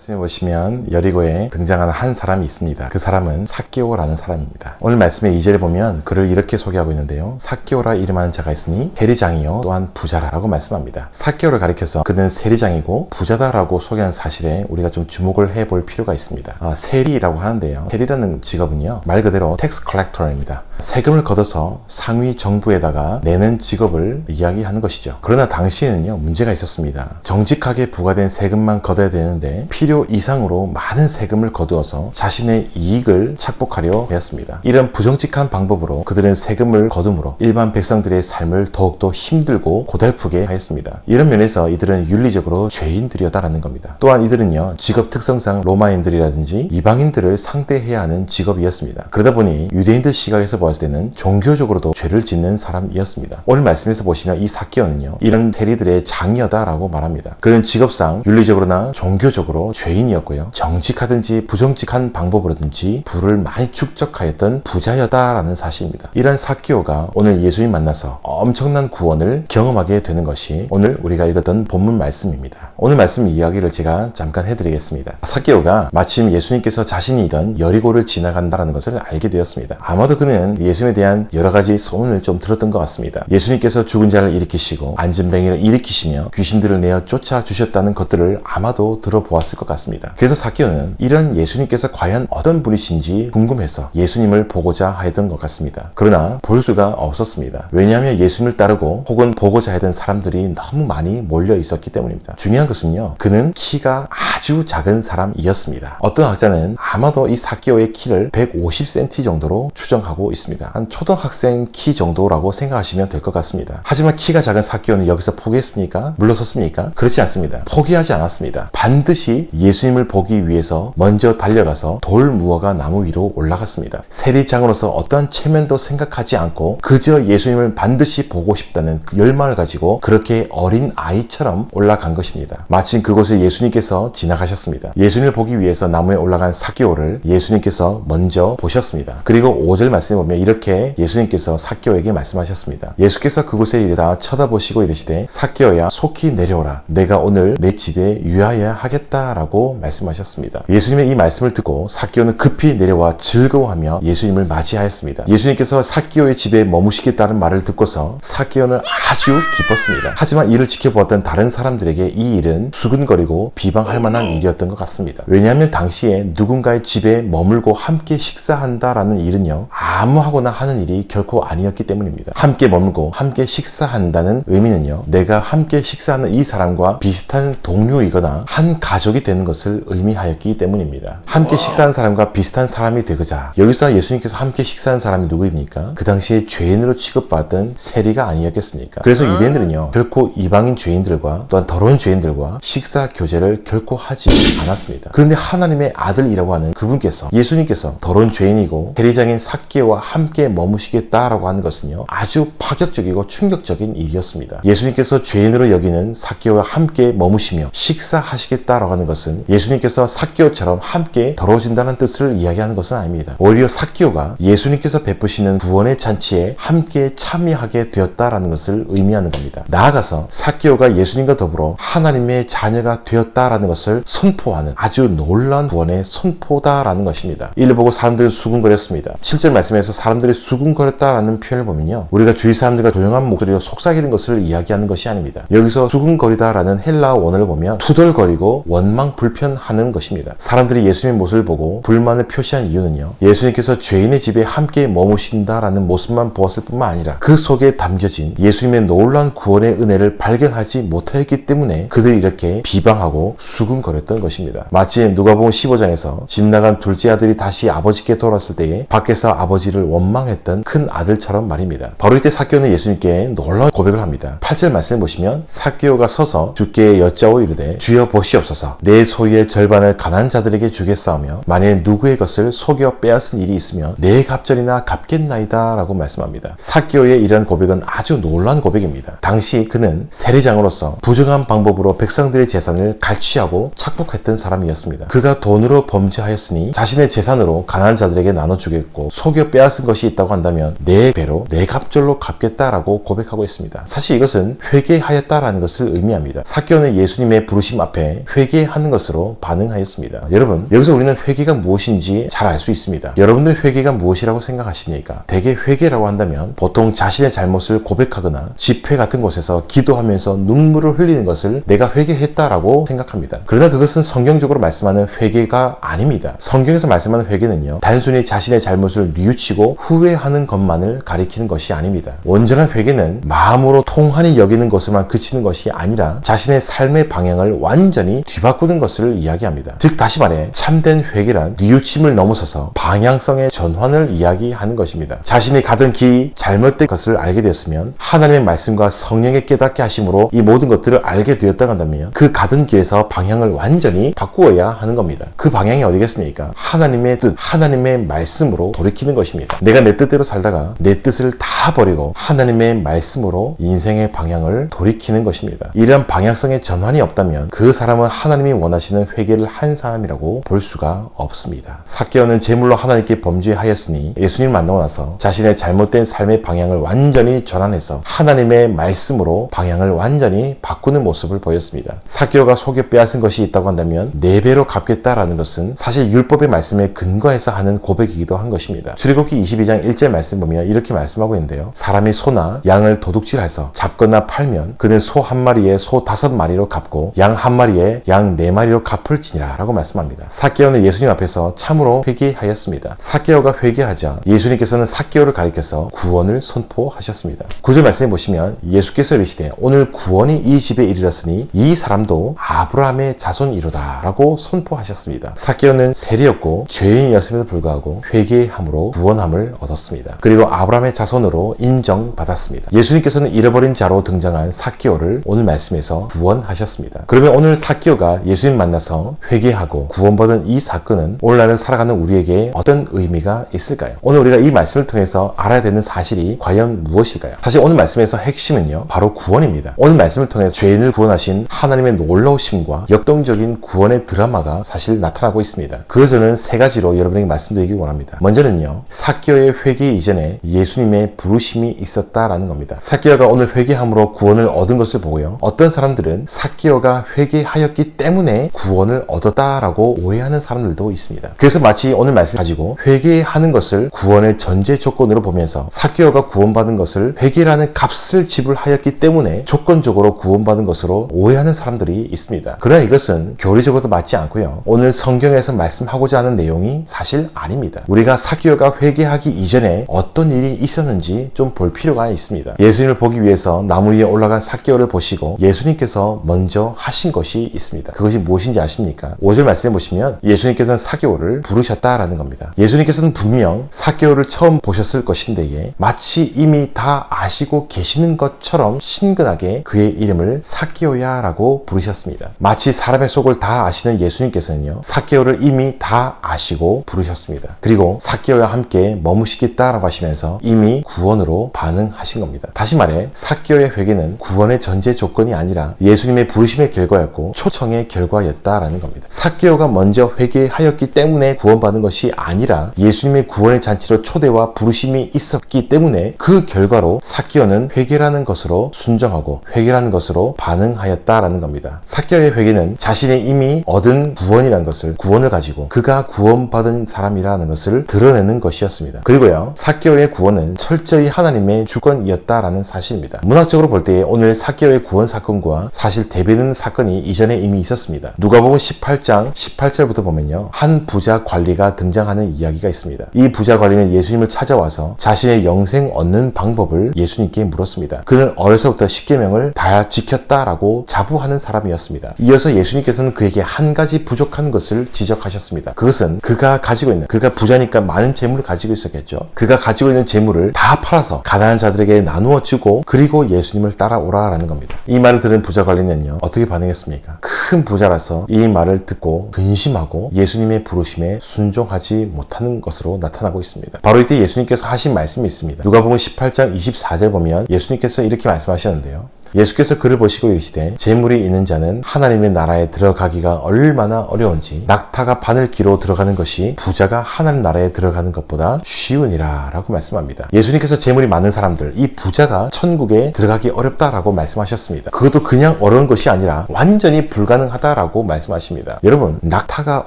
말씀해 보시면 여리고에 등장하는 한 사람이 있습니다. 그 사람은 삭개오라는 사람입니다. 오늘 말씀의 2절에 보면 그를 이렇게 소개하고 있는데요. 삭개오라 이름하는 자가 있으니 세리장이요 또한 부자라라고 말씀합니다. 삭개오를 가리켜서 그는 세리장이고 부자다라고 소개한 사실에 우리가 좀 주목을 해볼 필요가 있습니다. 세리라고 하는데요. 세리라는 직업은요 말 그대로 텍스 컬렉터입니다. 세금을 걷어서 상위 정부에다가 내는 직업을 이야기하는 것이죠. 그러나 당시에는요 문제가 있었습니다. 정직하게 부과된 세금만 걷어야 되는데 필요 이상으로 많은 세금을 거두어서 자신의 이익을 착복하려 하였습니다. 이런 부정직한 방법으로 그들은 세금을 거둠으로 일반 백성들의 삶을 더욱더 힘들고 고달프게 하였습니다. 이런 면에서 이들은 윤리적으로 죄인들이었다라는 겁니다. 또한 이들은요 직업 특성상 로마인들이라든지 이방인들을 상대해야 하는 직업이었습니다. 그러다 보니 유대인들 시각에서 보았을 때는 종교적으로도 죄를 짓는 사람이었습니다. 오늘 말씀에서 보시면 이 삭개오는요 이런 세리들의 장이었다라고 말합니다. 그는 직업상 윤리적으로나 종교적으로 죄인이었고요. 정직하든지 부정직한 방법으로든지 부를 많이 축적하였던 부자였다라는 사실입니다. 이런 삭개오가 오늘 예수님 만나서 엄청난 구원을 경험하게 되는 것이 오늘 우리가 읽었던 본문 말씀입니다. 오늘 말씀 이야기를 제가 잠깐 해드리겠습니다. 삭개오가 마침 예수님께서 자신이 있던 여리고를 지나간다는 것을 알게 되었습니다. 아마도 그는 예수님에 대한 여러 가지 소문을 좀 들었던 것 같습니다. 예수님께서 죽은 자를 일으키시고 안진뱅이를 일으키시며 귀신들을 내어 쫓아주셨다는 것들을 아마도 들어보았을 것 같습니다. 그래서 삭개오는 이런 예수님께서 과연 어떤 분이신지 궁금해서 예수님을 보고자 하였던 것 같습니다. 그러나 볼 수가 없었습니다. 왜냐하면 예수님을 따르고 혹은 보고자 하던 사람들이 너무 많이 몰려 있었기 때문입니다. 중요한 것은요 그는 키가 아주 작은 사람이었습니다. 어떤 학자는 아마도 이 삭개오의 키를 150cm 정도로 추정하고 있습니다. 한 초등학생 키 정도라고 생각하시면 될 것 같습니다. 하지만 키가 작은 삭개오는 여기서 포기했습니까? 물러섰습니까? 그렇지 않습니다. 포기하지 않았습니다. 반드시 예수님을 보기 위해서 먼저 달려가서 돌 무화과 나무 위로 올라갔습니다. 세리장으로서 어떠한 체면도 생각하지 않고 그저 예수님을 반드시 보고 싶다는 그 열망을 가지고 그렇게 어린 아이처럼 올라간 것입니다. 마침 그곳을 예수님께서 지나가셨습니다. 예수님을 보기 위해서 나무에 올라간 삭개오를 예수님께서 먼저 보셨습니다. 그리고 5절 말씀에 보면 이렇게 예수님께서 삭개오에게 말씀하셨습니다. 예수께서 그곳에 이르다 쳐다보시고 이르시되 삭개오야 속히 내려오라. 내가 오늘 내 집에 유하여야 하겠다라고 말씀하셨습니다. 예수님의 이 말씀을 듣고 삭개오는 급히 내려와 즐거워하며 예수님을 맞이하였습니다. 예수님께서 삭개오의 집에 머무시겠다는 말을 듣고서 삭개오는 아주 기뻤습니다. 하지만 이를 지켜보았던 다른 사람들에게 이 일은 수근거리고 비방할 만한 일이었던 것 같습니다. 왜냐하면 당시에 누군가의 집에 머물고 함께 식사한다라는 일은요 아무하고나 하는 일이 결코 아니었기 때문입니다. 함께 머물고 함께 식사한다는 의미는요 내가 함께 식사하는 이 사람과 비슷한 동료이거나 한 가족이 되는 것을 의미하였기 때문입니다. 함께 식사하는 사람과 비슷한 사람이 되고자 여기서 예수님께서 함께 식사한 사람이 누구입니까? 그 당시에 죄인으로 취급받던 세리가 아니었겠습니까? 그래서 유대인들은요 결코 이방인 죄인들과 또한 더러운 죄인들과 식사 교제를 결코 하지 않았습니다. 그런데 하나님의 아들이라고 하는 그분께서 예수님께서 더러운 죄인이고 세리장인 삭개오와 함께 머무시겠다라고 하는 것은요 아주 파격적이고 충격적인 일이었습니다. 예수님께서 죄인으로 여기는 삭개오와 함께 머무시며 식사하시겠다라고 하는 것은 예수님께서 삭개오처럼 함께 더러워진다는 뜻을 이야기하는 것은 아닙니다. 오히려 삭개오가 예수님께서 베푸시는 구원의 잔치에 함께 참여하게 되었다라는 것을 의미하는 겁니다. 나아가서 삭개오가 예수님과 더불어 하나님의 자녀가 되었다라는 것을 선포하는 아주 놀라운 구원의 선포다라는 것입니다. 이를 보고 사람들은 수군거렸습니다. 7절 말씀에서 사람들이 수군거렸다라는 표현을 보면요 우리가 주위 사람들과 조용한 목소리로 속삭이는 것을 이야기하는 것이 아닙니다. 여기서 수군거리다라는 헬라어 원어를 보면 투덜거리고 원망불편하는 것입니다. 사람들이 예수님의 모습을 보고 불만을 표시한 이유는요 예수님께서 죄인의 집에 함께 머무신다라는 모습만 보았을 뿐만 아니라 그 속에 담겨진 예수님의 놀라운 구원의 은혜를 발견하지 못하였기 때문에 그들이 이렇게 비방하고 수군거렸던 것입니다. 마치 누가복음 15장에서 집 나간 둘째 아들이 다시 아버지께 돌아왔을 때에 밖에서 아버지를 원망했던 큰 아들처럼 말입니다. 바로 이때 삭개오는 예수님께 놀라운 고백을 합니다. 8절 말씀을 보시면 삭개오가 서서 주께 여짜오 이르되 주여 보시옵소서 내 소유의 절반을 가난한 자들에게 주겠사오며 만일 누구의 것을 속여 빼앗은 일이 있으면 내 갑절이나 갚겠나이다 라고 말씀합니다. 삭개오의 이러한 고백은 아주 놀라운 고백입니다. 당시 그는 세리장으로서 부정한 방법으로 백성들의 재산을 갈취하고 착복했던 사람이었습니다. 그가 돈으로 범죄하였으니 자신의 재산으로 가난한 자들에게 나눠주겠고 속여 빼앗은 빼앗은 것이 있다고 한다면 4배로 4갑절로 갚겠다라고 고백하고 있습니다. 사실 이것은 회개하였다라는 것을 의미합니다. 삭개오는 예수님의 부르심 앞에 회개하는 것으로 반응하였습니다. 여러분, 여기서 우리는 회개가 무엇인지 잘 알 수 있습니다. 여러분들 회개가 무엇이라고 생각하십니까? 대개 회개라고 한다면 보통 자신의 잘못을 고백하거나 집회 같은 곳에서 기도하면서 눈물을 흘리는 것을 내가 회개했다라고 생각합니다. 그러나 그것은 성경적으로 말씀하는 회개가 아닙니다. 성경에서 말씀하는 회개는요, 단순히 자신의 잘못을 뉘우치고 후회하는 것만을 가리키는 것이 아닙니다. 온전한 회개는 마음으로 통한히 여기는 것으로만 그치는 것이 아니라 자신의 삶의 방향을 완전히 뒤바꾸는 것을 이야기합니다. 즉 다시 말해 참된 회개란 뉘우침을 넘어서서 방향성의 전환을 이야기하는 것입니다. 자신이 가던 길이 잘못된 것을 알게 되었으면 하나님의 말씀과 성령의 깨닫게 하심으로 이 모든 것들을 알게 되었다고 한다면 그 가던 길에서 방향을 완전히 바꾸어야 하는 겁니다. 그 방향이 어디겠습니까? 하나님의 뜻, 하나님의 말씀으로 돌이키는 것입니다. 내가 내 뜻대로 살다가 내 뜻을 다 버리고 하나님의 말씀으로 인생의 방향을 돌이키는 것입니다. 이러한 방향성의 전환이 없다면 그 사람은 하나님이 원하시는 회개를 한 사람이라고 볼 수가 없습니다. 삭개오는 제물로 하나님께 범죄하였으니 예수님을 만나고 나서 자신의 잘못된 삶의 방향을 완전히 전환해서 하나님의 말씀으로 방향을 완전히 바꾸는 모습을 보였습니다. 삭개오가 속여 빼앗은 것이 있다고 한다면 4배로 갚겠다라는 것은 사실 율법의 말씀에 근거해서 하는 고백이기도 한 것입니다. 출애굽기 22장 1절 말씀 보면 이렇게 말씀하고 있는데요. 사람이 소나 양을 도둑질해서 잡거나 팔면 그는 소 한 마리에 소 5마리로 갚고 양 한 마리에 양 4마리로 갚을지니라 라고 말씀합니다. 삭개오는 예수님 앞에서 참으로 회개하였습니다. 삭개오가 회개하자 예수님께서는 삭개오를 가리켜서 구원을 선포하셨습니다. 9절 말씀해 보시면 예수께서 이르시되 오늘 구원이 이 집에 이르렀으니 이 사람도 아브라함의 자손이로다 라고 선포하셨습니다. 삭개오는 세리였고 죄인이었음에도 불구하고 회개함으로 구원함을 얻었습니다. 그리고 아브라함의 자손으로 인정받았습니다. 예수님께서는 잃어버린 자로 등장한 삭개오를 오늘 말씀에서 구원하셨습니다. 그러면 오늘 삭개오가 예수님 만나서 회개하고 구원받은 이 사건은 오늘날을 살아가는 우리에게 어떤 의미가 있을까요? 오늘 우리가 이 말씀을 통해서 알아야 되는 사실이 과연 무엇일까요? 사실 오늘 말씀에서 핵심은요, 바로 구원입니다. 오늘 말씀을 통해서 죄인을 구원하신 하나님의 놀라우심과 역동적인 구원의 드라마가 사실 나타나고 있습니다. 그것은 3가지로 여러분에게 말씀드리기 원합니다. 먼저는요, 삭개오의 회개 이전에 예수님의 부르심이 있었다라는 겁니다. 삭개오가 오늘 회개함으로 구원을 얻은 것을 보고요, 어떤 사람들은 삭개오가 회개하였기 때문에 구원을 얻었다라고 오해하는 사람들도 있습니다. 그래서 마치 오늘 말씀 가지고 회개하는 것을 구원의 전제 조건으로 보면서 삭개오가 구원받은 것을 회개라는 값을 지불하였기 때문에 조건적으로 구원받은 것으로 오해하는 사람들이 있습니다. 그러나 이것은 교리적으로도 맞지 않고요, 오늘 성경에서 말씀하고자 하는 내용이 사실 아닙니다. 우리가 삭개오가 회개하기 이전에 어떤 일이 있었는지 좀 볼 필요가 있습니다. 예수님을 보기 위해서 나무 위에 올라간 삭개오를 보시고 예수님께서 먼저 하신 것이 있습니다. 그것이 무엇인지 아십니까? 5절 말씀해 보시면 예수님께서는 삭개오를 부르셨다라는 겁니다. 예수님께서는 분명 삭개오를 처음 보셨을 것인데 마치 이미 다 아시고 계시는 것처럼 신근하게 그의 이름을 삭개오야 라고 부르셨습니다. 마치 사람의 속을 다 아시는 예수님께서는요, 삭개오를 이미 다 아시고 부르셨습니다. 그리고 삭개오와 함께 머무시겠다라고 하시면서 이미 구원으로 반응하신 겁니다. 다시 말해 삭개오의 회개는 구원의 전제 조건이 아니라 예수님의 부르심의 결과였고 초청의 결과였다라는 겁니다. 삭개오가 먼저 회개하였기 때문에 구원받은 것이 아니라 예수님의 구원의 잔치로 초대와 부르심이 있었기 때문에 그 결과로 삭개오는 회개라는 것으로 순종하고 회개라는 것으로 반응하였다라는 겁니다. 삭개오의 회개는 자신이 이미 얻은 구원이라는 것을, 구원을 가지고 그가 구원받은 사람이라는 것을 드러내는 것이었습니다. 그리고요, 삭개오의 구원은 철저히 하나님의 주권이었다라는 사실입니다. 문학적으로 볼 때 오늘 삭개오의 구원 사건과 사실 대비되는 사건이 이전에 이미 있었습니다. 누가복음 18장 18절부터 보면요, 한 부자 관리가 등장하는 이야기가 있습니다. 이 부자 관리는 예수님을 찾아와서 자신의 영생 얻는 방법을 예수님께 물었습니다. 그는 어려서부터 십계명을 다 지켰다라고 자부하는 사람이었습니다. 이어서 예수님께서는 그에게 한 가지 부족한 것을 지적하셨습니다. 그것은 그가 가지고 있는, 그가 부자니까 많은 재물을 가지고 있었겠죠. 그가 가지고 있는 재물을 다 팔아서 가난한 자들에게 나누어 주고 그리고 예수님을 따라오라라는 겁니다. 이 말을 들은 부자 관리는요, 어떻게 반응했습니까? 큰 부자라서 이 말을 듣고 근심하고 예수님의 부르심에 순종하지 못하는 것으로 나타나고 있습니다. 바로 이때 예수님께서 하신 말씀이 있습니다. 누가복음 18장 24절 보면 예수님께서 이렇게 말씀하셨는데요, 예수께서 그를 보시고 이르시되 재물이 있는 자는 하나님의 나라에 들어가기가 얼마나 어려운지 낙타가 바늘귀로 들어가는 것이 부자가 하나님 나라에 들어가는 것보다 쉬우니라 라고 말씀합니다. 예수님께서 재물이 많은 사람들, 이 부자가 천국에 들어가기 어렵다라고 말씀하셨습니다. 그것도 그냥 어려운 것이 아니라 완전히 불가능하다라고 말씀하십니다. 여러분, 낙타가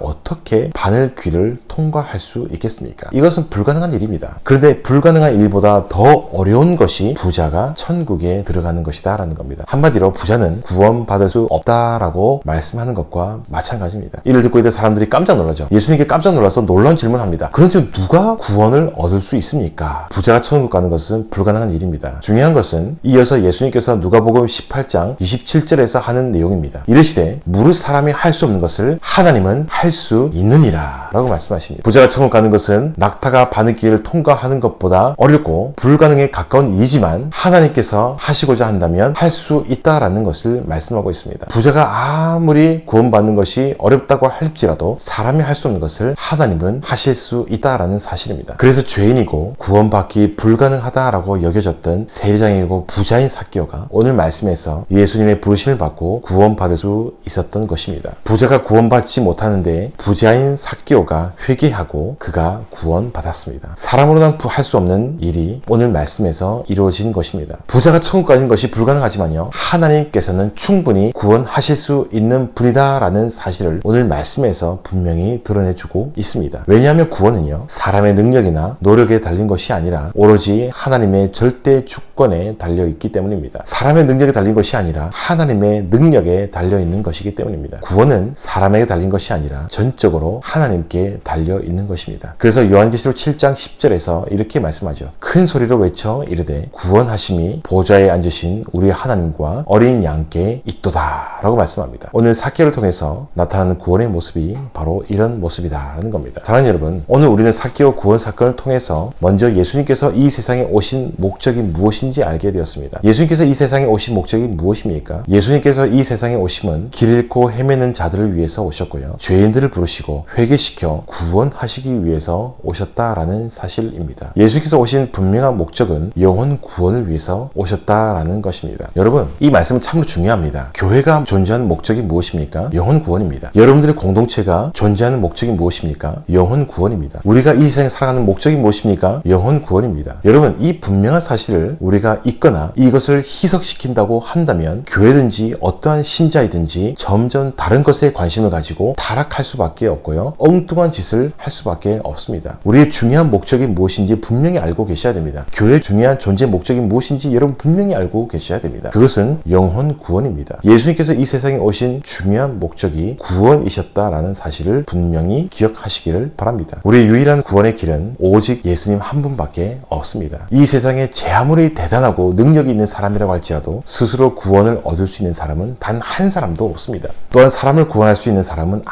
어떻게 바늘귀를 통과할 수 있겠습니까? 이것은 불가능한 일입니다. 그런데 불가능한 일보다 더 어려운 것이 부자가 천국에 들어가는 것이다 라는 겁니다. 한마디로 부자는 구원받을 수 없다라고 말씀하는 것과 마찬가지입니다. 이를 듣고 있던 사람들이 깜짝 놀라죠. 예수님께 깜짝 놀라서 놀라운 질문합니다. 그런데 누가 구원을 얻을 수 있습니까? 부자가 천국 가는 것은 불가능한 일입니다. 중요한 것은 이어서 예수님께서 누가복음 18장 27절에서 하는 내용입니다. 이르시되 무릇 사람이 할 수 없는 것을 하나님은 할 수 있느니라 라고 말씀하십니다. 부자가 천국 가는 것은 낙타가 바늘길을 통과하는 것보다 어렵고 불가능에 가까운 일이지만 하나님께서 하시고자 한다면 할 수 있다라는 것을 말씀하고 있습니다. 부자가 아무리 구원받는 것이 어렵다고 할지라도 사람이 할 수 없는 것을 하나님은 하실 수 있다라는 사실입니다. 그래서 죄인이고 구원받기 불가능하다라고 여겨졌던 세리장이고 부자인 삭개오가 오늘 말씀에서 예수님의 부르심을 받고 구원받을 수 있었던 것입니다. 부자가 구원받지 못하는데 부자인 삭개오가 회개하고 그가 구원받았습니다. 사람으로는 할 수 없는 일이 오늘 말씀에서 이루어진 것입니다. 부자가 천국 가진 것이 불가능하지만요, 하나님께서는 충분히 구원하실 수 있는 분이다라는 사실을 오늘 말씀에서 분명히 드러내주고 있습니다. 왜냐하면 구원은요, 사람의 능력이나 노력에 달린 것이 아니라 오로지 하나님의 절대 주권에 달려있기 때문입니다. 사람의 능력에 달린 것이 아니라 하나님의 능력에 달려있는 것이기 때문입니다. 구원은 사람에게 달린 것이 아니라 전적으로 하나님께 달려있는 것입니다. 그래서 요한계시록 7장 10절에서 이렇게 말씀하죠. 큰 소리로 외쳐 이르되 구원하심이 보좌에 앉으신 우리 하나님과 어린 양께 있도다 라고 말씀합니다. 오늘 삭개오를 통해서 나타나는 구원의 모습이 바로 이런 모습이다라는 겁니다. 사랑하는 여러분, 오늘 우리는 삭개오 구원 사건을 통해서 먼저 예수님께서 이 세상에 오신 목적이 무엇인지 알게 되었습니다. 예수님께서 이 세상에 오신 목적이 무엇입니까? 예수님께서 이 세상에 오심은 길 잃고 헤매는 자들을 위해서 오셨고요, 죄인들을 부르시고 회개시켜 구원하시기 위해서 오셨다라는 사실입니다. 예수님께서 오신 분명한 목적은 영혼 구원을 위해서 오셨다라는 것입니다. 여러분, 이 말씀은 참으로 중요합니다. 교회가 존재하는 목적이 무엇입니까? 영혼 구원입니다. 여러분들의 공동체가 존재하는 목적이 무엇입니까? 영혼 구원입니다. 우리가 이 세상에 살아가는 목적이 무엇입니까? 영혼 구원입니다. 여러분, 이 분명한 사실을 우리가 잊거나 이것을 희석시킨다고 한다면 교회든지 어떠한 신자이든지 점점 다른 것에 관심을 가지고 타락할 수밖에 없고요, 엉뚱한 짓을 할 수밖에 없습니다. 우리의 중요한 목적이 무엇인지 분명히 알고 계셔야 됩니다. 교회의 중요한 존재 목적이 무엇인지 여러분 분명히 알고 계셔야 됩니다. 그것은 영혼 구원입니다. 예수님께서 이 세상에 오신 중요한 목적이 구원이셨다라는 사실을 분명히 기억하시기를 바랍니다. 우리의 유일한 구원의 길은 오직 예수님 한 분밖에 없습니다. 이 세상에 제 아무리 대단하고 능력이 있는 사람이라고 할지라도 스스로 구원을 얻을 수 있는 사람은 단 한 사람도 없습니다. 또한 사람을 구원할 수 있는 사람은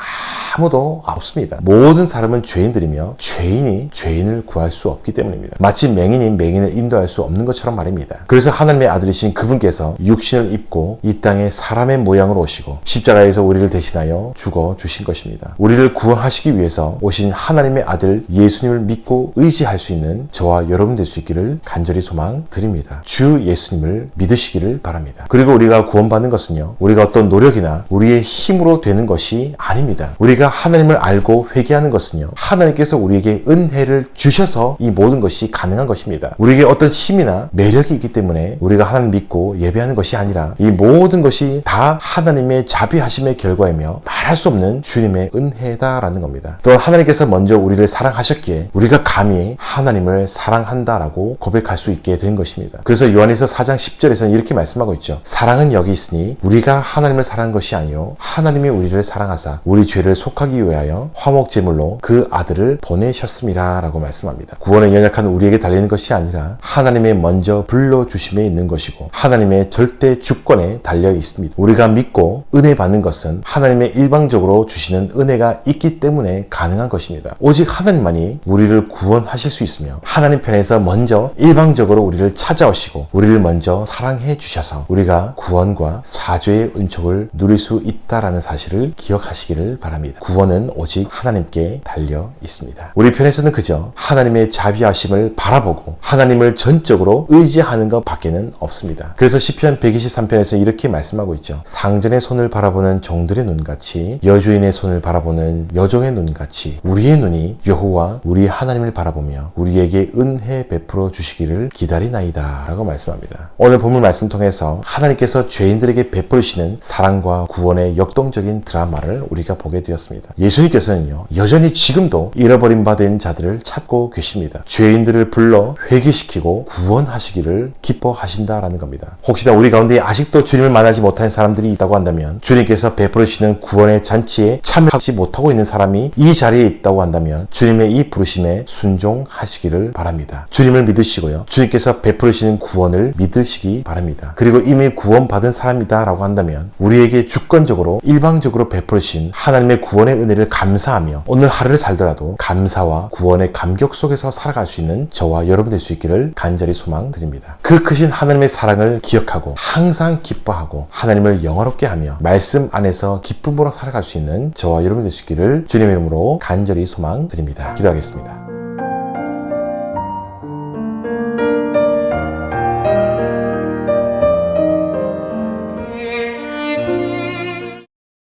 아무도 없습니다. 모든 사람은 죄인들이며 죄인이 죄인을 구할 수 없기 때문입니다. 마치 맹인이 맹인을 인도할 수 없는 것처럼 말입니다. 그래서 하나님의 아들이신 그분께서 육신을 입고 이 땅에 사람의 모양으로 오시고 십자가에서 우리를 대신하여 죽어 주신 것입니다. 우리를 구원하시기 위해서 오신 하나님의 아들 예수님을 믿고 의지할 수 있는 저와 여러분 될 수 있기를 간절히 소망드립니다. 주 예수님을 믿으시기를 바랍니다. 그리고 우리가 구원받는 것은요, 우리가 어떤 노력이나 우리의 힘으로 되는 것이 아닙니다. 우리가 하나님을 알고 회개하는 것은요, 하나님께서 우리에게 은혜를 주셔서 이 모든 것이 가능한 것입니다. 우리에게 어떤 힘이나 매력이 있기 때문에 우리가 하나님 믿고 예배하는 것이 아니라 이 모든 것이 다 하나님의 자비하심의 결과이며 말할 수 없는 주님의 은혜다라는 겁니다. 또한 하나님께서 먼저 우리를 사랑하셨기에 우리가 감히 하나님을 사랑한다라고 고백할 수 있게 된 것입니다. 그래서 요한에서 4장 10절에서는 이렇게 말씀하고 있죠. 사랑은 여기 있으니 우리가 하나님을 사랑한 것이 아니요 하나님이 우리를 사랑하사 우리 죄를 속하기 위하여 화목제물로 그 아들을 보내셨음이라 라고 말씀합니다. 구원의 연약한 우리에게 달리는 것이 아니라 하나님의 먼저 불러주심에 있는 것이고 하나님의 절대 주권에 달려 있습니다. 우리가 믿고 은혜 받는 것은 하나님의 일방적으로 주시는 은혜가 있기 때문에 가능한 것입니다. 오직 하나님만이 우리를 구원하실 수 있으며 하나님 편에서 먼저 일방적으로 우리를 찾아오시고 우리를 먼저 사랑해 주셔서 우리가 구원과 사죄의 은총을 누릴 수 있다라는 사실을 기억하시기를 바랍니다. 구원은 오직 하나님께 달려 있습니다. 우리 편에서는 그저 하나님의 자비하심을 바라보고 하나님을 전적으로 의지하는 것 밖에는 없습니다. 그래서 시편 123편에서 이렇게 말씀하고 있죠. 상전의 손을 바라보는 종들의 눈같이 여주인의 손을 바라보는 여종의 눈같이 우리의 눈이 여호와 우리 하나님을 바라보며 우리에게 은혜 베풀어 주시기를 기다리나이다 라고 말씀합니다. 오늘 본문 말씀 통해서 하나님께서 죄인들에게 베풀으시는 사랑과 구원의 역동적인 드라마를 우리가 보게 되었습니다. 예수님께서는요, 여전히 지금도 잃어버린 바 된 자들을 찾고 계십니다. 죄인들을 불러 회개시키고 구원하시기를 기뻐하신다라는 겁니다. 혹시나 우리 가운데 아직도 주님을 만나지 못한 사람들이 있다고 한다면, 주님께서 베풀으시는 구원의 잔치에 참여하지 못하고 있는 사람이 이 자리에 있다고 한다면 주님의 이 부르심에 순종하시기를 바랍니다. 주님을 믿으시고요, 주님께서 베풀으시는 구원을 믿으시기 바랍니다. 그리고 이미 구원받은 사람이다 라고 한다면 우리에게 주권적으로 일방적으로 베풀으신 하나님의 구원의 은혜를 감사하며 오늘 하루를 살더라도 감사와 구원의 감격 속에서 살아갈 수 있는 저와 여러분 될 수 있기를 간절히 소망드립니다. 그 크신 하나님의 사랑을 기억하고 항상 기뻐하고 하나님을 영화롭게 하며 말씀 안에서 기쁨으로 살아갈 수 있는 저와 여러분 될 수 있기를 주님의 이름으로 간절히 소망드립니다. 기도하겠습니다.